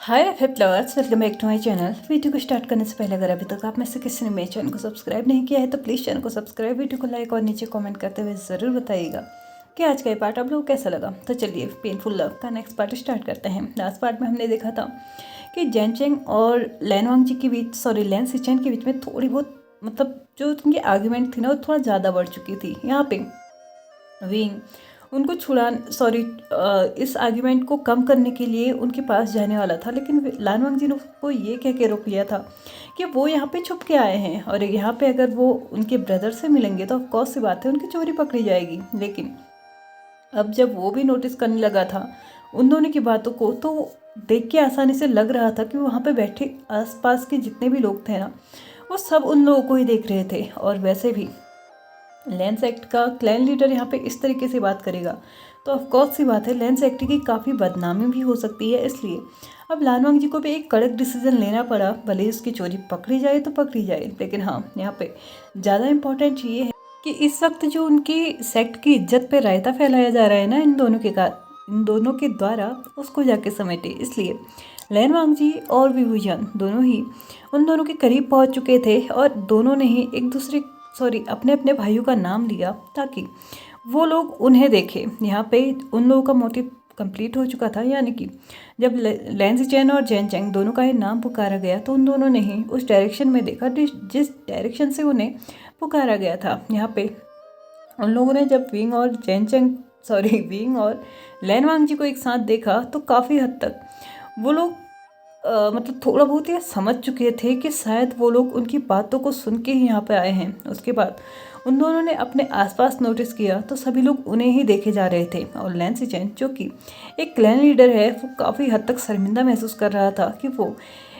Hi F lovers, welcome back to my channel. Video को start करने से पहले अगर अभी तक आप में से किसी ने मेरे चैनल को सब्सक्राइब नहीं किया है तो प्लीज़ चैनल को सब्सक्राइब, वीडियो को लाइक और नीचे कमेंट करते हुए ज़रूर बताइएगा कि आज का ये पार्ट आप लोगों को कैसा लगा। तो चलिए पेनफुल लव का नेक्स्ट पार्ट स्टार्ट करते हैं। लास्ट पार्ट में हमने देखा था कि जैनचेंग और लैन वांगजी के बीच लैन सिचेन के बीच में थोड़ी बहुत जो उनकी आर्ग्यूमेंट थी ना वो थोड़ा ज़्यादा बढ़ चुकी थी। यहाँ पे विंग उनको इस आर्ग्यूमेंट को कम करने के लिए उनके पास जाने वाला था, लेकिन लान वांगजी ने उसको ये कह के रोक लिया था कि वो यहाँ पे छुप के आए हैं और यहाँ पे अगर वो उनके ब्रदर से मिलेंगे तो ऑफकोर्स सी बात है उनकी चोरी पकड़ी जाएगी। लेकिन अब जब वो भी नोटिस करने लगा था उन दोनों की बातों को, तो देख के आसानी से लग रहा था कि वहाँ पे बैठे आसपास के जितने भी लोग थे ना वो सब उन लोगों को ही देख रहे थे। और वैसे भी लैन सेक्ट का क्लैन लीडर यहाँ पे इस तरीके से बात करेगा तो ऑफकोर्स सी बात है लैन सेक्ट की काफ़ी बदनामी भी हो सकती है। इसलिए अब लान वांगजी को भी एक कड़क डिसीजन लेना पड़ा, भले ही उसकी चोरी पकड़ी जाए तो पकड़ी जाए। लेकिन हाँ, यहाँ पे ज़्यादा इम्पोर्टेंट ये है कि इस वक्त जो उनकी सेक्ट की इज्जत पे रायता फैलाया जा रहा है ना इन दोनों के द्वारा, उसको जाके समेटे। इसलिए लैन वांगजी और विभूजन दोनों ही उन दोनों के करीब पहुंच चुके थे और दोनों ने ही अपने अपने भाइयों का नाम लिया ताकि वो लोग उन्हें देखें। यहाँ पे उन लोगों का मोटिव कंप्लीट हो चुका था, यानी कि जब लैन सिचेन और जैनचेंग दोनों का ही नाम पुकारा गया तो उन दोनों ने ही उस डायरेक्शन में देखा जिस डायरेक्शन से उन्हें पुकारा गया था। यहाँ पे उन लोगों ने जब विंग और लैन वांगजी को एक साथ देखा तो काफ़ी हद तक वो लोग थोड़ा बहुत ये समझ चुके थे कि शायद वो लोग उनकी बातों को सुन के ही यहाँ पे आए हैं। उसके बाद उन दोनों ने अपने आसपास नोटिस किया तो सभी लोग उन्हें ही देखे जा रहे थे। और लैन सिचेन जो कि एक क्लैन लीडर है, वो काफ़ी हद तक शर्मिंदा महसूस कर रहा था कि वो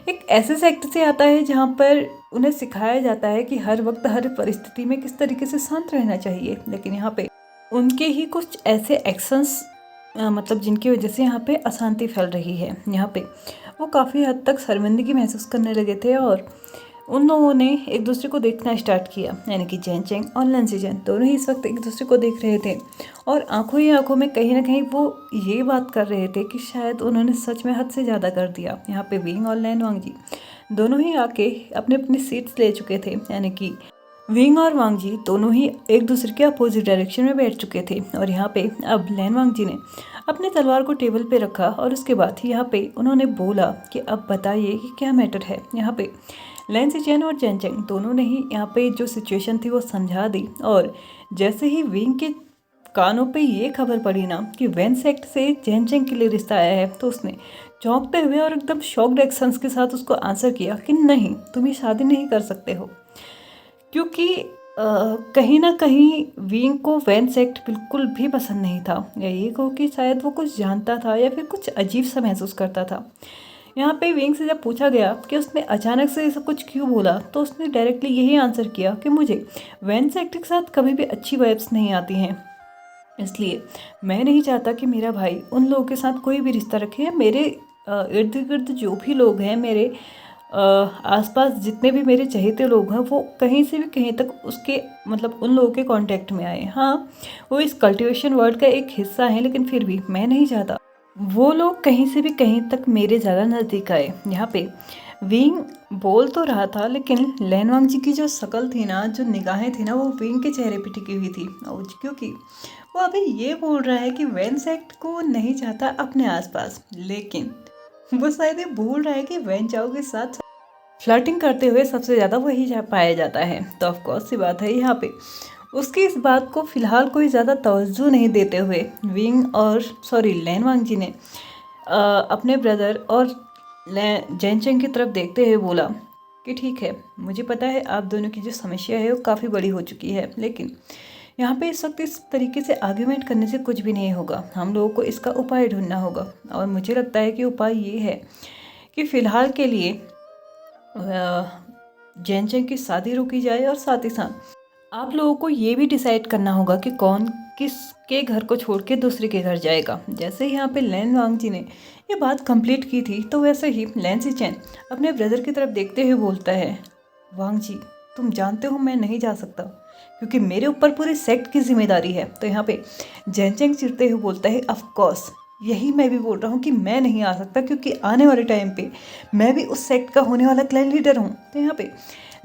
एक ऐसे सेक्टर से आता है जहाँ पर उन्हें सिखाया जाता है कि हर वक्त हर परिस्थिति में किस तरीके से शांत रहना चाहिए। लेकिन यहाँ पे उनके ही कुछ ऐसे एक्शंस जिनकी वजह से यहाँ पे अशांति फैल रही है। यहाँ पे वो काफ़ी हद तक शर्मिंदगी महसूस करने लगे थे और उन लोगों ने एक दूसरे को देखना स्टार्ट किया, यानी कि जैनचेंग और लैन सिचेन दोनों ही इस वक्त एक दूसरे को देख रहे थे और आंखों ही आंखों में कहीं ना कहीं वो ये बात कर रहे थे कि शायद उन्होंने सच में हद से ज़्यादा कर दिया। यहाँ पे विंग और लैन वांगजी दोनों ही आके अपने अपने सीट्स ले चुके थे, यानी कि विंग और वांगजी दोनों ही एक दूसरे के अपोजिट डायरेक्शन में बैठ चुके थे। और यहाँ पे अब लैन वांगजी ने अपनी तलवार को टेबल पे रखा और उसके बाद यहाँ पे उन्होंने बोला कि अब बताइए कि क्या मैटर है। यहाँ पे लैन सिचेन और जैनचेंग दोनों ने ही यहाँ पे जो सिचुएशन थी वो समझा दी। और जैसे ही विंग के कानों पे ये खबर पड़ी ना कि वैन सेक्ट से जैनचेंग के लिए रिश्ता आया है, तो उसने चौंकते हुए और एकदम शॉक्ड एक्शंस के साथ उसको आंसर किया कि नहीं, तुम ये शादी नहीं कर सकते हो। क्योंकि कहीं ना कहीं विंग को वैन सेक्ट बिल्कुल भी पसंद नहीं था, या ये कहो कि शायद वो कुछ जानता था या फिर कुछ अजीब सा महसूस करता था। यहाँ पे विंग से जब पूछा गया कि उसने अचानक से ऐसा कुछ क्यों बोला, तो उसने डायरेक्टली यही आंसर किया कि मुझे वैन सेक्ट के साथ कभी भी अच्छी वाइब्स नहीं आती हैं, इसलिए मैं नहीं चाहता कि मेरा भाई उन लोगों के साथ कोई भी रिश्ता रखे। मेरे इर्द गिर्द जो भी लोग हैं, मेरे आसपास जितने भी मेरे चहेते लोग हैं, वो कहीं से भी कहीं तक उसके उन लोगों के कांटेक्ट में आए। हाँ, वो इस कल्टीवेशन वर्ड का एक हिस्सा है, लेकिन फिर भी मैं नहीं चाहता वो लोग कहीं से भी कहीं तक मेरे ज़्यादा नज़दीक आए। यहाँ पे विंग बोल तो रहा था, लेकिन लैन वांगजी की जो शक्ल थी ना, जो निगाहें थी ना, वो विंग के चेहरे पे टिकी हुई थी। और क्योंकि वो अभी ये बोल रहा है कि वैन सेक्ट को नहीं चाहता अपने आसपास, लेकिन वो शायद ये भूल रहा है कि वैन चाओ के साथ फ्लर्टिंग करते हुए सबसे ज़्यादा वही पाया जाता है। तो ऑफकोर्स सी बात है, यहाँ पे उसकी इस बात को फिलहाल कोई ज़्यादा तवज्जो नहीं देते हुए लैन वांगजी ने अपने ब्रदर और जैनचेंग की तरफ देखते हुए बोला कि ठीक है, मुझे पता है आप दोनों की जो समस्या है वो काफ़ी बड़ी हो चुकी है, लेकिन यहाँ पे इस वक्त इस तरीके से आर्ग्यूमेंट करने से कुछ भी नहीं होगा। हम लोगों को इसका उपाय ढूंढना होगा और मुझे लगता है कि उपाय ये है कि फ़िलहाल के लिए जैनचेंग की शादी रोकी जाए और साथ ही साथ आप लोगों को ये भी डिसाइड करना होगा कि कौन किसके घर को छोड़ के दूसरे के घर जाएगा। जैसे यहाँ पे लैन वांगजी ने ये बात कंप्लीट की थी, तो वैसे ही लैन सिचेन अपने ब्रदर की तरफ देखते हुए बोलता है, वांगजी तुम जानते हो मैं नहीं जा सकता क्योंकि मेरे ऊपर पूरी सेक्ट की जिम्मेदारी है। तो यहाँ पे जैनचेंग चिढ़ते हुए बोलता है, ऑफ कोर्स यही मैं भी बोल रहा हूँ कि मैं नहीं आ सकता, क्योंकि आने वाले टाइम पे मैं भी उस सेक्ट का होने वाला क्लैन लीडर हूँ। तो यहाँ पे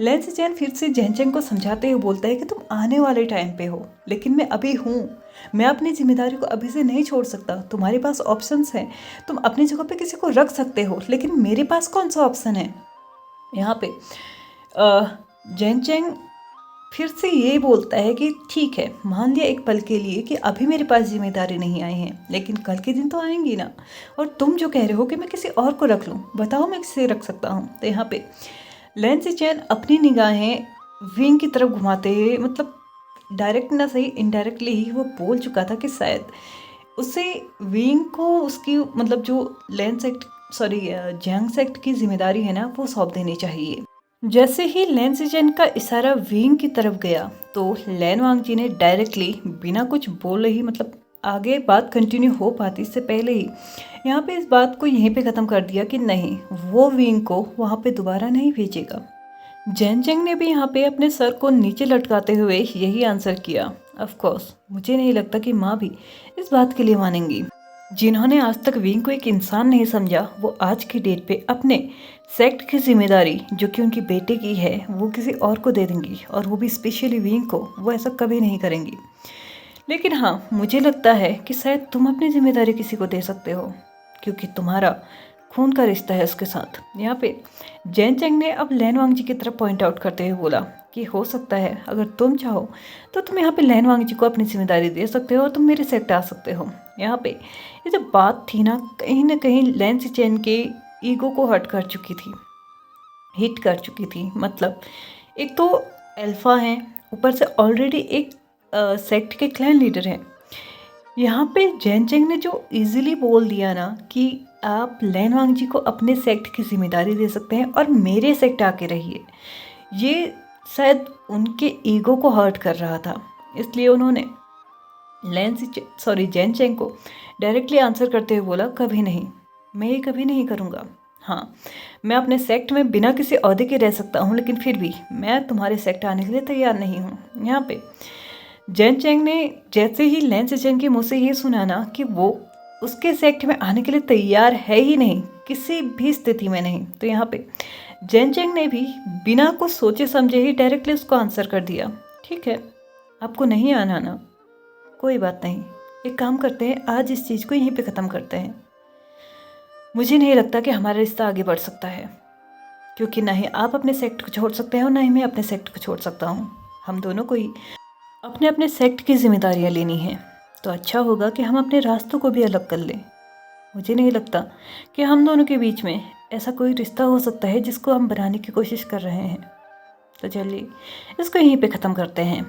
लैन सिचेन फिर से जैनचेंग को समझाते हुए बोलता है कि तुम आने वाले टाइम पे हो, लेकिन मैं अभी हूँ। मैं अपनी जिम्मेदारी को अभी से नहीं छोड़ सकता। तुम्हारे पास ऑप्शंस हैं, तुम अपनी जगह पे किसी को रख सकते हो, लेकिन मेरे पास कौन सा ऑप्शन है। यहाँ पे जैनचेंग फिर से ये बोलता है कि ठीक है, मान लिया एक पल के लिए कि अभी मेरे पास जिम्मेदारी नहीं आई है, लेकिन कल के दिन तो आएंगी ना। और तुम जो कह रहे हो कि मैं किसी और को रख लूँ, बताओ मैं किसे रख सकता हूँ। तो यहाँ पे लैन सिचेन अपनी निगाहें विंग की तरफ घुमाते हुए, मतलब डायरेक्ट ना सही इनडायरेक्टली ही वो बोल चुका था कि शायद उसे विंग को उसकी मतलब जो लैन सेक्ट जैंग सेक्ट की जिम्मेदारी है ना, वो सौंप देनी चाहिए। जैसे ही लैन सिचेन का इशारा विंग की तरफ गया तो लैन वांगजी ने डायरेक्टली बिना कुछ बोले ही, मतलब आगे बात कंटिन्यू हो पाती इससे पहले ही, यहाँ पे इस बात को यहीं पे ख़त्म कर दिया कि नहीं, वो विंग को वहाँ पे दोबारा नहीं भेजेगा। जैनचेंग ने भी यहाँ पे अपने सर को नीचे लटकाते हुए यही आंसर किया। ऑफ कोर्स मुझे नहीं लगता कि माँ भी इस बात के लिए मानेंगी। जिन्होंने आज तक विंग को एक इंसान नहीं समझा, वो आज की डेट पे अपने सेक्ट की जिम्मेदारी जो कि उनकी बेटे की है वो किसी और को दे देंगी, और वो भी स्पेशली विंग को। वो ऐसा कभी नहीं करेंगी। लेकिन हाँ, मुझे लगता है कि शायद तुम अपनी जिम्मेदारी किसी को दे सकते हो, क्योंकि तुम्हारा खून का रिश्ता है उसके साथ। यहाँ पे जैनचेंग ने अब लैन वांगजी की तरफ पॉइंट आउट करते हुए बोला कि हो सकता है अगर तुम चाहो तो तुम यहाँ पे लैन वांगजी को अपनी जिम्मेदारी दे सकते हो और तुम मेरे सेक्ट आ सकते हो। यहाँ पे ये जो बात थी ना कहीं लैन सिचेन के ईगो को हिट कर चुकी थी। मतलब एक तो अल्फा हैं, ऊपर से ऑलरेडी एक सेक्ट के क्लैन लीडर हैं। यहाँ पे जैनचेंग ने जो इजीली बोल दिया ना कि आप लैन वांगजी को अपने सेक्ट की जिम्मेदारी दे सकते हैं और मेरे सेक्ट आके रहिए, ये शायद उनके ईगो को हर्ट कर रहा था। इसलिए उन्होंने जैनचेंग को डायरेक्टली आंसर करते हुए बोला, कभी नहीं, मैं ये कभी नहीं करूँगा। हाँ, मैं अपने सेक्ट में बिना किसी ओहदे के रह सकता हूँ, लेकिन फिर भी मैं तुम्हारे सेक्ट आने के लिए तैयार नहीं हूँ। यहाँ पे जैनचेंग ने जैसे ही लैन सिचेन के मुँह से ये सुना ना कि वो उसके सेक्ट में आने के लिए तैयार है ही नहीं, किसी भी स्थिति में नहीं, तो यहाँ पे जैनचेंग ने भी बिना कुछ सोचे समझे ही डायरेक्टली उसको आंसर कर दिया, ठीक है, आपको नहीं आना ना, कोई बात नहीं, एक काम करते हैं, आज इस चीज़ को यहीं पे ख़त्म करते हैं। मुझे नहीं लगता कि हमारा रिश्ता आगे बढ़ सकता है, क्योंकि ना ही आप अपने सेक्ट को छोड़ सकते हैं और ना ही मैं अपने सेक्ट को छोड़ सकता हूँ। हम दोनों को ही अपने अपने सेक्ट की जिम्मेदारियाँ लेनी हैं, तो अच्छा होगा कि हम अपने रास्तों को भी अलग कर लें। मुझे नहीं लगता कि हम दोनों के बीच में ऐसा कोई रिश्ता हो सकता है जिसको हम बनाने की कोशिश कर रहे हैं। तो चलिए इसको यहीं पे ख़त्म करते हैं।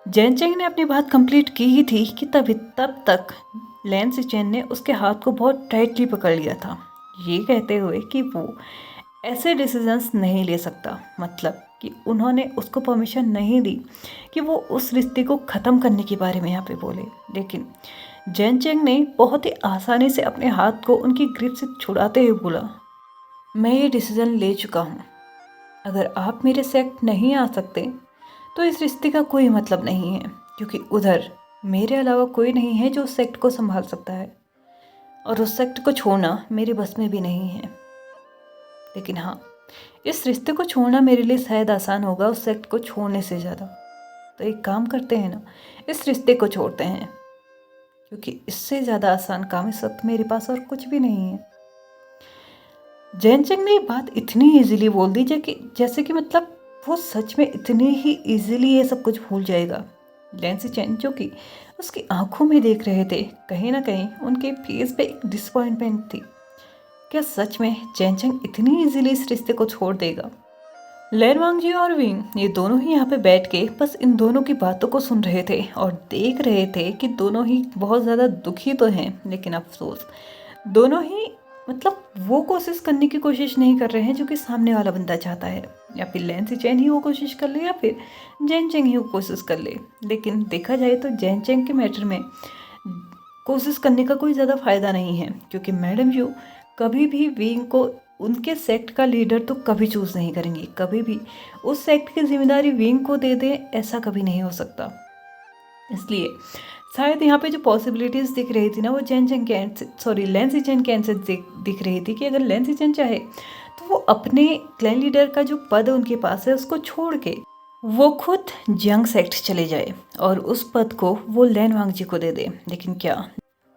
जैनचेंग ने अपनी बात कंप्लीट की ही थी कि तब तक लैन सिचेन ने उसके हाथ को बहुत टाइटली पकड़ लिया था, ये कहते हुए कि वो ऐसे डिसीजंस नहीं ले सकता। मतलब कि उन्होंने उसको परमिशन नहीं दी कि वो उस रिश्ते को ख़त्म करने के बारे में यहाँ पे बोले। लेकिन जैनचेंग ने बहुत ही आसानी से अपने हाथ को उनकी ग्रिप से छुड़ाते हुए बोला, मैं ये डिसीज़न ले चुका हूँ, अगर आप मेरे सेक्ट नहीं आ सकते तो इस रिश्ते का कोई मतलब नहीं है, क्योंकि उधर मेरे अलावा कोई नहीं है जो उस सेक्ट को संभाल सकता है, और उस सेक्ट को छोड़ना मेरे बस में भी नहीं है। लेकिन हाँ, इस रिश्ते को छोड़ना मेरे लिए शायद आसान होगा उस सेक्ट को छोड़ने से ज़्यादा। तो एक काम करते हैं ना, इस रिश्ते को छोड़ते हैं, क्योंकि इससे ज़्यादा आसान काम इस वक्त मेरे पास और कुछ भी नहीं है। जैनचेंग ने ये बात इतनी इजीली बोल दी जैसे कि मतलब वो सच में इतनी ही इजीली ये सब कुछ भूल जाएगा। लैन सिचेन जो कि उसकी आंखों में देख रहे थे, कहीं ना कहीं उनके फेस पे एक डिसअपॉइंटमेंट थी। क्या सच में जैनचेंग इतनी इजीली इस रिश्ते को छोड़ देगा? लैन वांगजी और विंग ये दोनों ही यहाँ पे बैठ के बस इन दोनों की बातों को सुन रहे थे और देख रहे थे कि दोनों ही बहुत ज़्यादा दुखी तो हैं, लेकिन अफसोस दोनों ही मतलब वो कोशिश करने की कोशिश नहीं कर रहे हैं जो कि सामने वाला बंदा चाहता है। या फिर लैन सिचेन ही वो कोशिश कर ले या फिर जैनचेंग ही वो कोशिश कर ले। लेकिन देखा जाए तो जैनचेंग के मैटर में कोशिश करने का कोई ज़्यादा फ़ायदा नहीं है, क्योंकि मैडम यू कभी भी विंग को उनके सेक्ट का लीडर तो कभी चूज़ नहीं करेंगी। कभी भी उस सेक्ट की जिम्मेदारी विंग को दे दें, ऐसा कभी नहीं हो सकता। इसलिए शायद यहाँ पे जो पॉसिबिलिटीज़ दिख रही थी ना वो लैन सिचेन के आंसर दिख रही थी कि अगर लैन सिचेन चाहे तो वो अपने क्लैन लीडर का जो पद उनके पास है उसको छोड़ के वो खुद जियांग सेक्ट चले जाए और उस पद को वो लैन वांगजी को दे दे। लेकिन क्या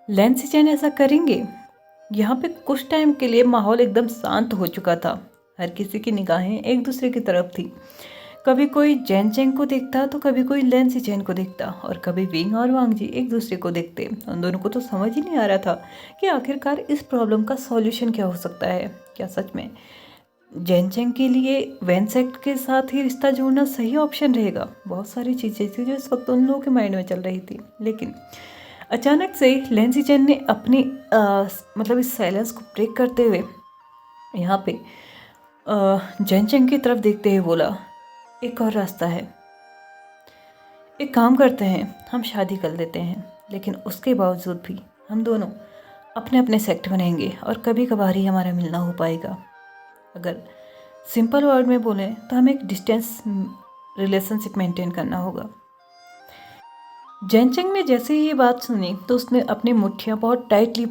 लैन सिचेन ऐसा करेंगे? यहाँ पे कुछ टाइम के लिए माहौल एकदम शांत हो चुका था। हर किसी की निगाहें एक दूसरे की तरफ थी। कभी कोई जैन चेंग को देखता तो कभी कोई लैन सिचेन को देखता और कभी विंग और वांगजी एक दूसरे को देखते। उन दोनों को तो समझ ही नहीं आ रहा था कि आखिरकार इस प्रॉब्लम का सॉल्यूशन क्या हो सकता है। क्या सच में जैन चेंग के लिए वैन सेक्ट के साथ ही रिश्ता जोड़ना सही ऑप्शन रहेगा? बहुत सारी चीज़ें थी जो इस वक्त उन लोगों के माइंड में चल रही थी। लेकिन अचानक से लैन सिचेन ने अपनी मतलब इस साइलेंस को ब्रेक करते हुए यहाँ पे जैन चेंग की तरफ देखते हुए बोला, एक और रास्ता है। एक काम करते हैं, हम शादी कर लेते हैं, लेकिन उसके बावजूद भी हम दोनों अपने अपने सेक्ट बनेंगे और कभी कभार ही हमारा मिलना हो पाएगा। अगर सिंपल वर्ड में बोलें तो हमें एक डिस्टेंस रिलेशनशिप मेंटेन करना होगा। जैन चेंग ने जैसे ही ये बात सुनी तो उसने अपनी मुट्ठियाँ बहुत टाइटली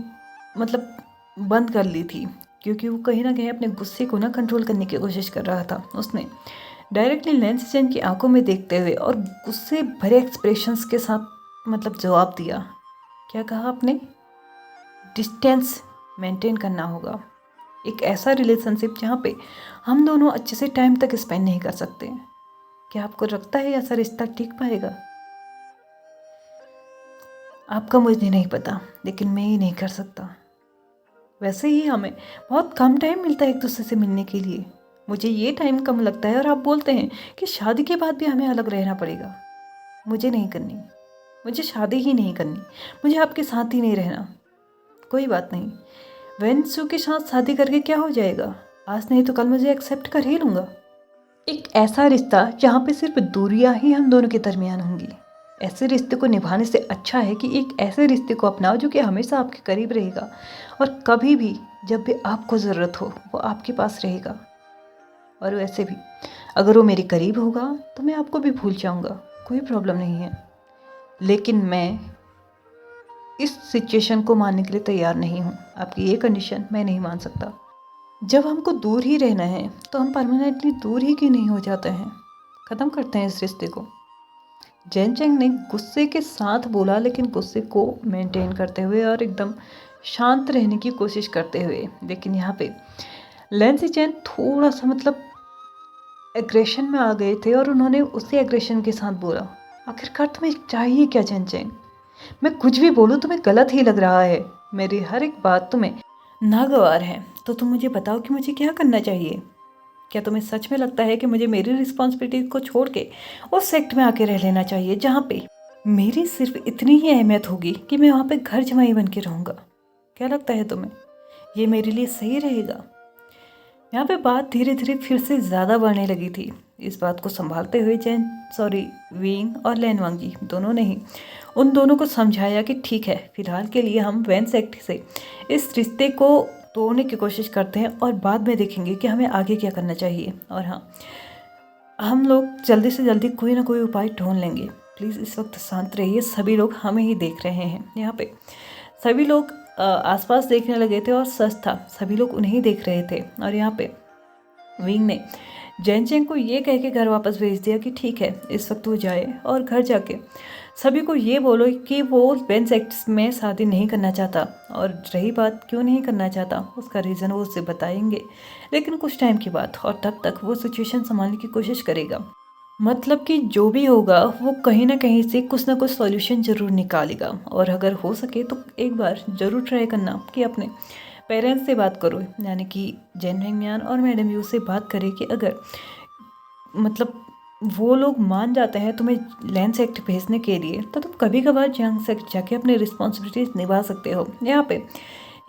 मतलब बंद कर ली थी, क्योंकि वो कहीं ना कहीं अपने गुस्से को ना कंट्रोल करने की कोशिश कर रहा था। उसने डायरेक्टली लैन सिचेन की आंखों में देखते हुए और गुस्से भरे एक्सप्रेशंस के साथ मतलब जवाब दिया। क्या कहा आपने? डिस्टेंस मेंटेन करना होगा। एक ऐसा रिलेशनशिप जहाँ पे हम दोनों अच्छे से टाइम तक स्पेंड नहीं कर सकते। क्या आपको लगता है ऐसा रिश्ता टिक पाएगा? आपका मुझे नहीं पता, लेकिन मैं ही नहीं कर सकता। वैसे ही हमें बहुत कम टाइम मिलता है एक दूसरे से मिलने के लिए। मुझे ये टाइम कम लगता है और आप बोलते हैं कि शादी के बाद भी हमें अलग रहना पड़ेगा। मुझे नहीं करनी, मुझे शादी ही नहीं करनी, मुझे आपके साथ ही नहीं रहना। कोई बात नहीं, वेंसू के साथ शादी करके क्या हो जाएगा? आज नहीं तो कल मुझे एक्सेप्ट कर ही लूँगा। एक ऐसा रिश्ता जहाँ पे सिर्फ दूरियाँ ही हम दोनों के दरमियान होंगी। ऐसे रिश्ते को निभाने से अच्छा है कि एक ऐसे रिश्ते को अपनाओ जो कि हमेशा आपके करीब रहेगा और कभी भी जब भी आपको ज़रूरत हो वो आपके पास रहेगा। और वैसे भी अगर वो मेरे करीब होगा तो मैं आपको भी भूल जाऊंगा, कोई प्रॉब्लम नहीं है। लेकिन मैं इस सिचुएशन को मानने के लिए तैयार नहीं हूँ। आपकी ये कंडीशन मैं नहीं मान सकता। जब हमको दूर ही रहना है तो हम परमानेंटली दूर ही क्यों नहीं हो जाते हैं? ख़त्म करते हैं इस रिश्ते को। जैन चेंग ने गुस्से के साथ बोला, लेकिन गुस्से को मेंटेन करते हुए और एकदम शांत रहने की कोशिश करते हुए। लेकिन यहाँ पे लैन सिचेन थोड़ा सा मतलब एग्रेशन में आ गए थे और उन्होंने उसी एग्रेशन के साथ बोला, आखिरकार तुम्हें चाहिए क्या जैन चेंग? मैं कुछ भी बोलूँ तुम्हें गलत ही लग रहा है। मेरी हर एक बात तुम्हें नागवार है, तो तुम मुझे बताओ कि मुझे क्या करना चाहिए। क्या तुम्हें सच में लगता है कि मुझे मेरी रिस्पॉन्सिबिलिटी को छोड़ के उस सेक्ट में आके रह लेना चाहिए जहाँ पे मेरी सिर्फ इतनी ही अहमियत होगी कि मैं वहाँ पे घर जमाई बन के रहूँगा? क्या लगता है तुम्हें ये मेरे लिए सही रहेगा? यहाँ पे बात धीरे धीरे फिर से ज़्यादा बढ़ने लगी थी। इस बात को संभालते हुए विंग और लैन वांगजी दोनों ने ही उन दोनों को समझाया कि ठीक है, फिलहाल के लिए हम वैन सेक्ट से इस रिश्ते को तोड़ने की कोशिश करते हैं और बाद में देखेंगे कि हमें आगे क्या करना चाहिए। और हाँ, हम लोग जल्दी से जल्दी कोई ना कोई उपाय ढूंढ लेंगे। प्लीज़ इस वक्त शांत रहिए। सभी लोग हमें ही देख रहे हैं। यहाँ पे सभी लोग आसपास देखने लगे थे और सच था, सभी लोग उन्हें ही देख रहे थे। और यहाँ पे विंग ने जैन चेंग को ये कह के घर वापस भेज दिया कि ठीक है, इस वक्त वो जाए और घर जाके सभी को ये बोलो कि वो वैन सेक्ट में शादी नहीं करना चाहता। और रही बात क्यों नहीं करना चाहता, उसका रीज़न वो उससे बताएंगे, लेकिन कुछ टाइम के बाद। और तब तक वो सिचुएशन संभालने की कोशिश करेगा। मतलब कि जो भी होगा वो कहीं ना कहीं से कुछ ना कुछ सॉल्यूशन ज़रूर निकालेगा। और अगर हो सके तो एक बार ज़रूर ट्राई करना कि अपने पेरेंट्स से बात करो, यानी कि जैन हेंगमियान और मैडम यू से बात करें कि अगर मतलब वो लोग मान जाते हैं तुम्हें लैन सेक्ट भेजने के लिए, तो तुम कभी कभार जियांग सेक्ट जाके अपनी रिस्पॉन्सिबिलिटीज निभा सकते हो। यहाँ पे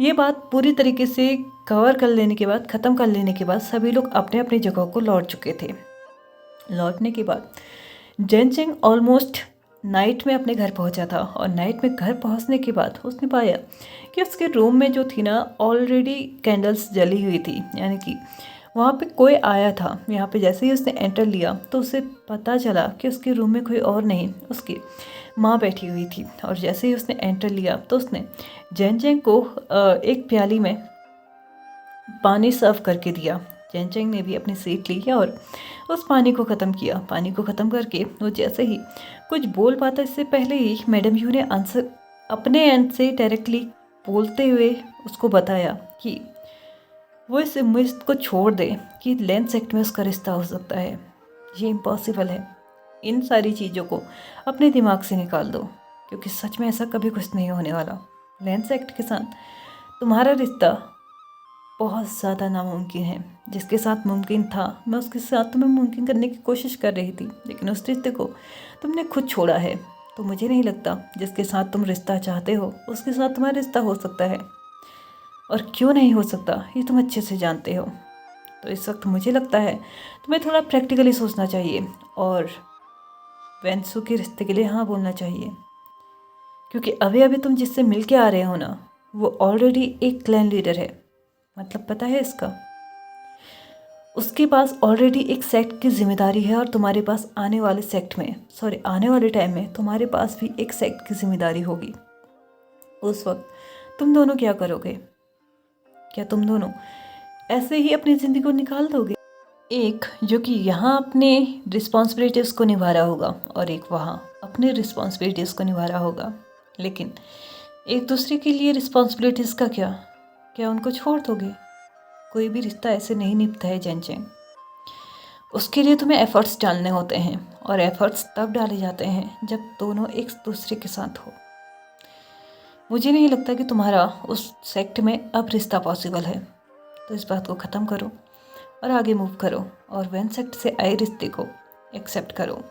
ये बात पूरी तरीके से कवर कर लेने के बाद, ख़त्म कर लेने के बाद सभी लोग अपने अपनी जगह को लौट चुके थे। लौटने के बाद जैन चेंग ऑलमोस्ट नाइट में अपने घर पहुंचा था। और नाइट में घर पहुंचने के बाद उसने पाया कि उसके रूम में जो थी ना, ऑलरेडी कैंडल्स जली हुई थी, यानी कि वहाँ पे कोई आया था। यहाँ पे जैसे ही उसने एंटर लिया तो उसे पता चला कि उसके रूम में कोई और नहीं, उसके माँ बैठी हुई थी और जैसे ही उसने एंटर लिया तो उसने जैन चेंग को एक प्याली में पानी सर्व करके दिया। जैन चेंग ने भी अपनी सीट ली और उस पानी को ख़त्म किया। पानी को ख़त्म करके वो जैसे ही कुछ बोल पाता इससे पहले ही मैडम यू ने आंसर अपने एंड से डायरेक्टली बोलते हुए उसको बताया कि वो इस उम्मीद को छोड़ दे कि लेंस सेक्ट में उसका रिश्ता हो सकता है। ये इम्पॉसिबल है। इन सारी चीज़ों को अपने दिमाग से निकाल दो, क्योंकि सच में ऐसा कभी कुछ नहीं होने वाला। लेंस सेक्ट के साथ तुम्हारा रिश्ता बहुत ज़्यादा नामुमकिन है। जिसके साथ मुमकिन था मैं उसके साथ तुम्हें मुमकिन करने की कोशिश कर रही थी, लेकिन उस रिश्ते को तुमने खुद छोड़ा है। तो मुझे नहीं लगता जिसके साथ तुम रिश्ता चाहते हो उसके साथ तुम्हारा रिश्ता हो सकता है, और क्यों नहीं हो सकता ये तुम अच्छे से जानते हो। तो इस वक्त मुझे लगता है तुम्हें थोड़ा प्रैक्टिकली सोचना चाहिए और वेंसू के रिश्ते के लिए हाँ बोलना चाहिए, क्योंकि अभी अभी तुम जिससे मिल के आ रहे हो ना, वो ऑलरेडी एक क्लैन लीडर है। मतलब पता है इसका, उसके पास ऑलरेडी एक सेक्ट की जिम्मेदारी है और तुम्हारे पास आने वाले टाइम में तुम्हारे पास भी एक सेक्ट की जिम्मेदारी होगी। उस वक्त तुम दोनों क्या करोगे? क्या तुम दोनों ऐसे ही अपनी ज़िंदगी को निकाल दोगे? एक जो कि यहाँ अपने रिस्पॉन्सिबिलिटीज़ को निभा रहा होगा और एक वहाँ अपने रिस्पॉन्सिबिलिटीज़ को निभा रहा होगा, लेकिन एक दूसरे के लिए रिस्पॉन्सिबिलिटीज़ का क्या उनको छोड़ दोगे? कोई भी रिश्ता ऐसे नहीं निभता है जैन चेंग। उसके लिए तुम्हें एफर्ट्स डालने होते हैं, और एफर्ट्स तब डाले जाते हैं जब दोनों एक दूसरे के साथ हो। मुझे नहीं लगता कि तुम्हारा उस सेक्ट में अब रिश्ता पॉसिबल है। तो इस बात को ख़त्म करो और आगे मूव करो और वेन सेक्ट से आए रिश्ते को एक्सेप्ट करो।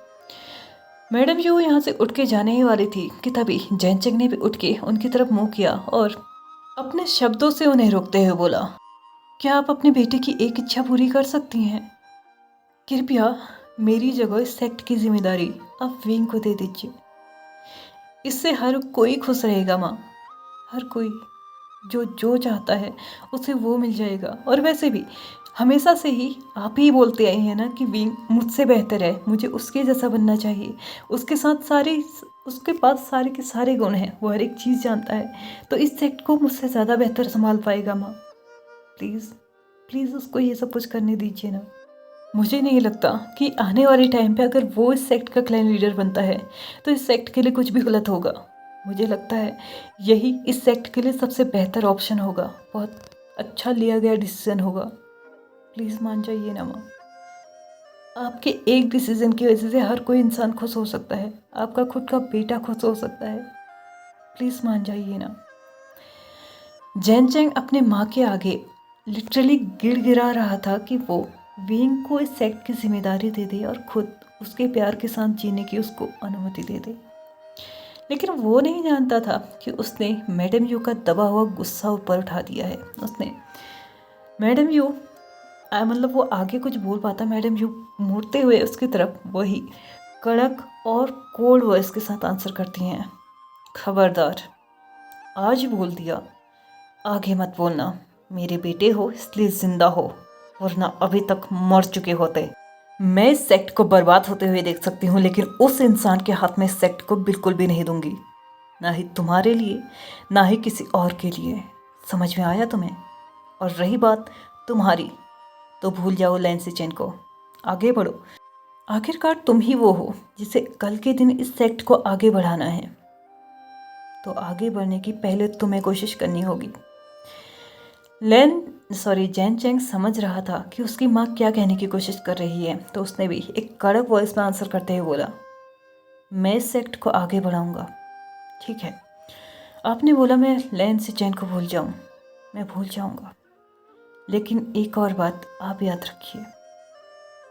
मैडम यू यहाँ से उठ के जाने ही वाली थी कि तभी जैन चेंग ने भी उठ के उनकी तरफ मुँह किया और अपने शब्दों से उन्हें रोकते हुए बोला, क्या आप अपने बेटे की एक इच्छा पूरी कर सकती हैं? कृपया मेरी जगह इस सेक्ट की जिम्मेदारी आप विंग को दे दीजिए। इससे हर कोई खुश रहेगा माँ। हर कोई जो चाहता है उसे वो मिल जाएगा। और वैसे भी हमेशा से ही आप ही बोलते आए हैं ना कि विंग मुझसे बेहतर है, मुझे उसके जैसा बनना चाहिए। उसके पास सारे के सारे गुण हैं, वो हर एक चीज़ जानता है, तो इस सेक्ट को मुझसे ज़्यादा बेहतर संभाल पाएगा माँ। प्लीज़ उसको ये सब कुछ करने दीजिए ना। मुझे नहीं लगता कि आने वाले टाइम पे अगर वो इस सेक्ट का क्लैन लीडर बनता है तो इस सेक्ट के लिए कुछ भी गलत होगा। मुझे लगता है यही इस सेक्ट के लिए सबसे बेहतर ऑप्शन होगा, बहुत अच्छा लिया गया डिसीजन होगा। प्लीज़ मान जाइए ना माँ। आपके एक डिसीजन की वजह से हर कोई इंसान खुश हो सकता है, आपका खुद का बेटा खुश हो सकता है। प्लीज़ मान जाइए ना। जैन चेंग अपने माँ के आगे लिटरली गिड़गिड़ा रहा था कि वो विंग को इस सेक्ट की जिम्मेदारी दे दे और खुद उसके प्यार के साथ जीने की उसको अनुमति दे दे। लेकिन वो नहीं जानता था कि उसने मैडम यू का दबा हुआ गुस्सा ऊपर उठा दिया है। उसने मैडम यू मतलब वो आगे कुछ बोल पाता, मैडम यू मुड़ते हुए उसकी तरफ वही कड़क और कोल्ड वॉइस के साथ आंसर करती हैं, खबरदार, आज बोल दिया, आगे मत बोलना। मेरे बेटे हो इसलिए जिंदा हो, वरना अभी तक मर चुके होते। मैं इस सेक्ट को बर्बाद होते हुए देख सकती हूँ, लेकिन उस इंसान के हाथ में इस सेक्ट को बिल्कुल भी नहीं दूंगी, ना ही तुम्हारे लिए ना ही किसी और के लिए। समझ में आया तुम्हें? और रही बात तुम्हारी, तो भूल जाओ लैंसी चेन को, आगे बढ़ो। आखिरकार तुम ही वो हो जिसे कल के दिन इस सेक्ट को आगे बढ़ाना है, तो आगे बढ़ने की पहले तुम्हें कोशिश करनी होगी। जैन चेंग समझ रहा था कि उसकी माँ क्या कहने की कोशिश कर रही है, तो उसने भी एक कड़क वॉइस में आंसर करते हुए बोला, मैं इस सेक्ट को आगे बढ़ाऊंगा। ठीक है, आपने बोला मैं लैंसी चेन को भूल जाऊं, मैं भूल जाऊंगा, लेकिन एक और बात आप याद रखिए,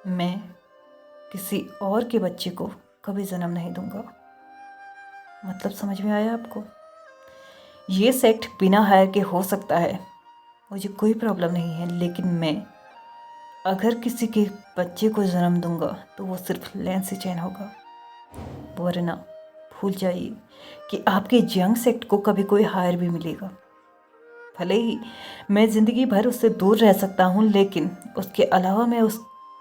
मैं किसी और के बच्चे को कभी जन्म नहीं दूंगा। मतलब समझ में आया आपको? ये सेक्ट बिना हायर के हो सकता है, मुझे कोई प्रॉब्लम नहीं है, लेकिन मैं अगर किसी के बच्चे को जन्म दूंगा तो वो सिर्फ लैंसी चेन होगा। वरना भूल जाइए कि आपके यंग सेक्ट को कभी कोई हायर भी मिलेगा। भले ही मैं ज़िंदगी भर उससे दूर रह सकता हूँ, लेकिन उसके अलावा मैं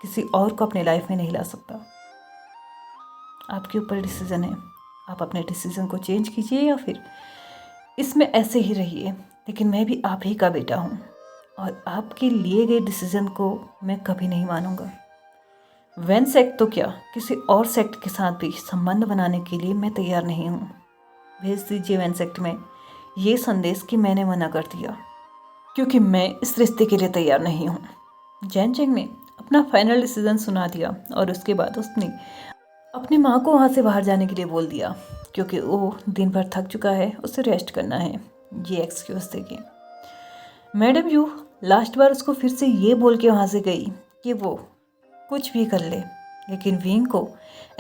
किसी और को अपने लाइफ में नहीं ला सकता। आपके ऊपर डिसीजन है, आप अपने डिसीज़न को चेंज कीजिए या फिर इसमें ऐसे ही रहिए, लेकिन मैं भी आप ही का बेटा हूँ और आपके लिए गए डिसीज़न को मैं कभी नहीं मानूंगा। वैन सेक्ट तो क्या, किसी और सेक्ट के साथ भी संबंध बनाने के लिए मैं तैयार नहीं हूँ। भेज दीजिए वैन सेक्ट में ये संदेश कि मैंने मना कर दिया, क्योंकि मैं इस रिश्ते के लिए तैयार नहीं हूँ। जैन चेंग ने अपना फाइनल डिसीजन सुना दिया और उसके बाद उसने अपनी माँ को वहाँ से बाहर जाने के लिए बोल दिया, क्योंकि वो दिन भर थक चुका है, उसे रेस्ट करना है। ये एक्सक्यूज़ देगी। मैडम यू लास्ट बार उसको फिर से ये बोल के वहाँ से गई कि वो कुछ भी कर ले, लेकिन विंग को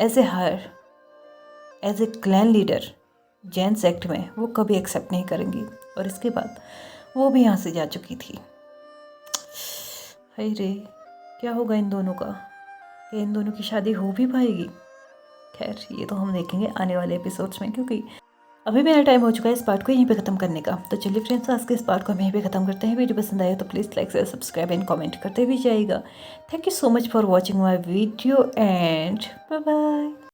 as a clan leader Jain sect में वो कभी एक्सेप्ट नहीं करेंगी। और इसके बाद वो भी यहाँ से जा चुकी थी। हाय रे, क्या होगा इन दोनों का? क्या इन दोनों की शादी हो भी पाएगी? खैर, ये तो हम देखेंगे आने वाले एपिसोड्स में, क्योंकि अभी मेरा टाइम हो चुका है इस पार्ट को यहीं पे ख़त्म करने का। तो चलिए फ्रेंड्स, आज के इस पार्ट को हम यहीं पे ख़त्म करते हैं। वीडियो पसंद आया तो please like share subscribe and comment करते भी जाइएगा। Thank you so much for watching my video and bye bye.